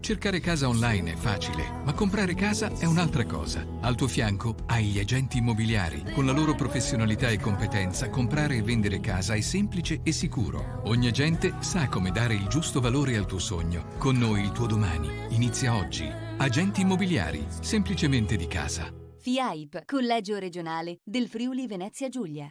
Cercare casa online è facile, ma comprare casa è un'altra cosa. Al tuo fianco hai gli agenti immobiliari. Con la loro professionalità e competenza, comprare e vendere casa è semplice e sicuro. Ogni agente sa come dare il giusto valore al tuo sogno. Con noi il tuo domani inizia oggi. Agenti immobiliari, semplicemente di casa. FIAIP, Collegio Regionale del Friuli Venezia Giulia.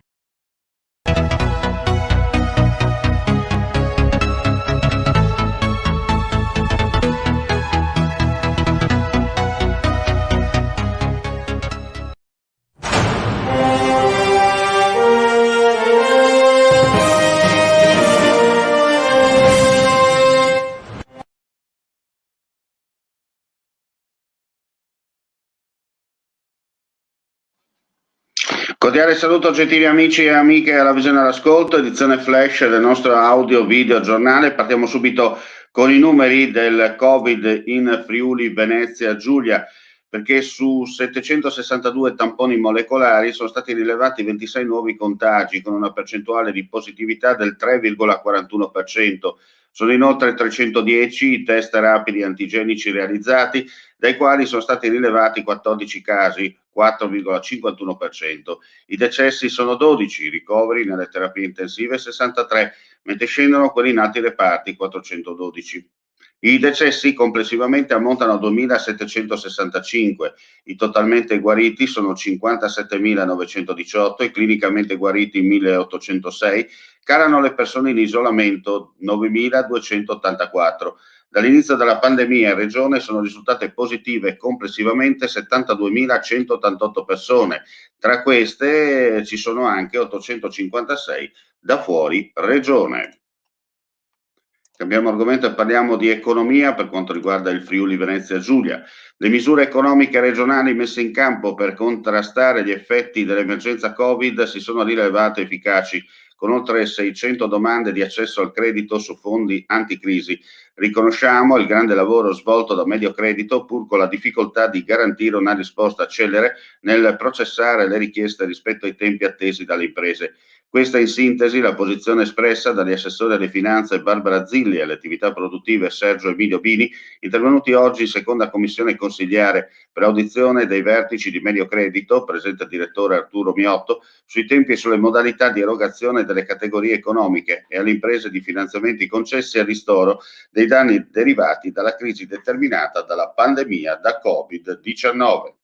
Cordiale saluto gentili amici e amiche alla visione all'ascolto, edizione flash del nostro audio video giornale. Partiamo subito con i numeri del Covid in Friuli Venezia Giulia, perché su 762 tamponi molecolari sono stati rilevati 26 nuovi contagi con una percentuale di positività del 3,41%. Sono inoltre 310 i test rapidi antigenici realizzati, dai quali sono stati rilevati 14 casi, 4,51%. I decessi sono 12, i ricoveri nelle terapie intensive 63, mentre scendono quelli in altri reparti 412. I decessi complessivamente ammontano a 2.765, i totalmente guariti sono 57.918, i clinicamente guariti 1.806, calano le persone in isolamento 9.284. Dall'inizio della pandemia in regione sono risultate positive complessivamente 72.188 persone, tra queste ci sono anche 856 da fuori regione. Cambiamo argomento e parliamo di economia per quanto riguarda il Friuli Venezia Giulia. Le misure economiche regionali messe in campo per contrastare gli effetti dell'emergenza Covid si sono rilevate efficaci, con oltre 600 domande di accesso al credito su fondi anticrisi. Riconosciamo il grande lavoro svolto da Mediocredito, pur con la difficoltà di garantire una risposta celere nel processare le richieste rispetto ai tempi attesi dalle imprese. Questa in sintesi la posizione espressa dagli assessori alle finanze Barbara Zilli e alle attività produttive Sergio Emilio Bini, intervenuti oggi in seconda commissione consigliare per audizione dei vertici di Mediocredito, presente il direttore Arturo Miotto, sui tempi e sulle modalità di erogazione delle categorie economiche e alle imprese di finanziamenti concessi a ristoro dei danni derivati dalla crisi determinata dalla pandemia da Covid-19.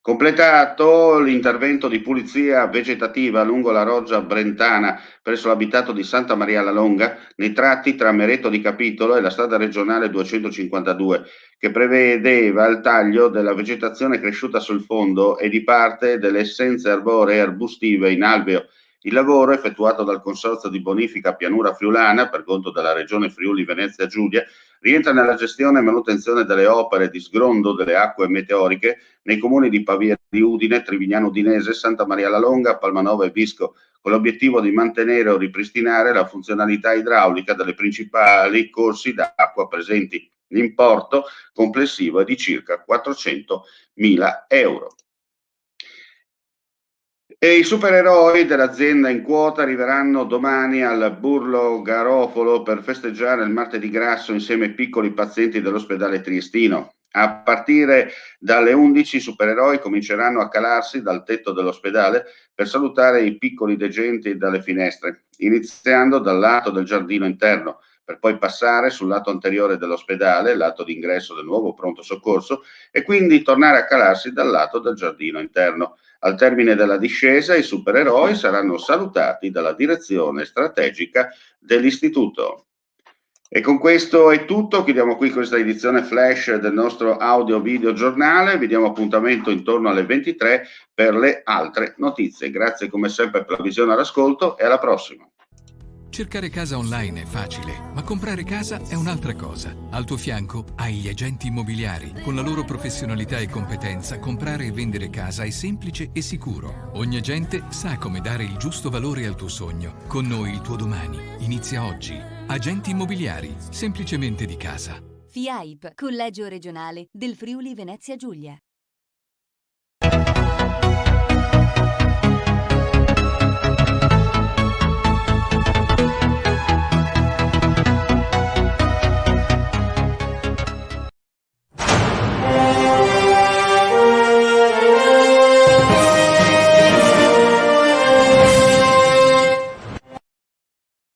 Completato l'intervento di pulizia vegetativa lungo la roggia brentana presso l'abitato di Santa Maria la Longa, nei tratti tra Mereto di Capitolo e la strada regionale 252, che prevedeva il taglio della vegetazione cresciuta sul fondo e di parte delle essenze arboree e arbustive in alveo. Il lavoro, effettuato dal Consorzio di Bonifica Pianura Friulana per conto della Regione Friuli Venezia Giulia, rientra nella gestione e manutenzione delle opere di sgrondo delle acque meteoriche nei comuni di Pavia di Udine, Trivignano Udinese, Santa Maria la Longa, Palmanova e Visco, con l'obiettivo di mantenere o ripristinare la funzionalità idraulica delle principali corsi d'acqua presenti. L'importo complessivo è di circa 400.000 euro. E i supereroi dell'azienda in quota arriveranno domani al Burlo Garofolo per festeggiare il martedì grasso insieme ai piccoli pazienti dell'ospedale triestino. A partire dalle 11 i supereroi cominceranno a calarsi dal tetto dell'ospedale per salutare i piccoli degenti dalle finestre, iniziando dal lato del giardino interno, per poi passare sul lato anteriore dell'ospedale, lato d'ingresso del nuovo pronto soccorso, e quindi tornare a calarsi dal lato del giardino interno. Al termine della discesa i supereroi saranno salutati dalla direzione strategica dell'istituto. E con questo è tutto, chiudiamo qui questa edizione flash del nostro audio video giornale, vi diamo appuntamento intorno alle 23 per le altre notizie. Grazie come sempre per la visione all'ascolto e alla prossima. Cercare casa online è facile, ma comprare casa è un'altra cosa. Al tuo fianco hai gli agenti immobiliari. Con la loro professionalità e competenza, comprare e vendere casa è semplice e sicuro. Ogni agente sa come dare il giusto valore al tuo sogno. Con noi il tuo domani inizia oggi. Agenti immobiliari, semplicemente di casa. FIAIP, Collegio Regionale del Friuli Venezia Giulia.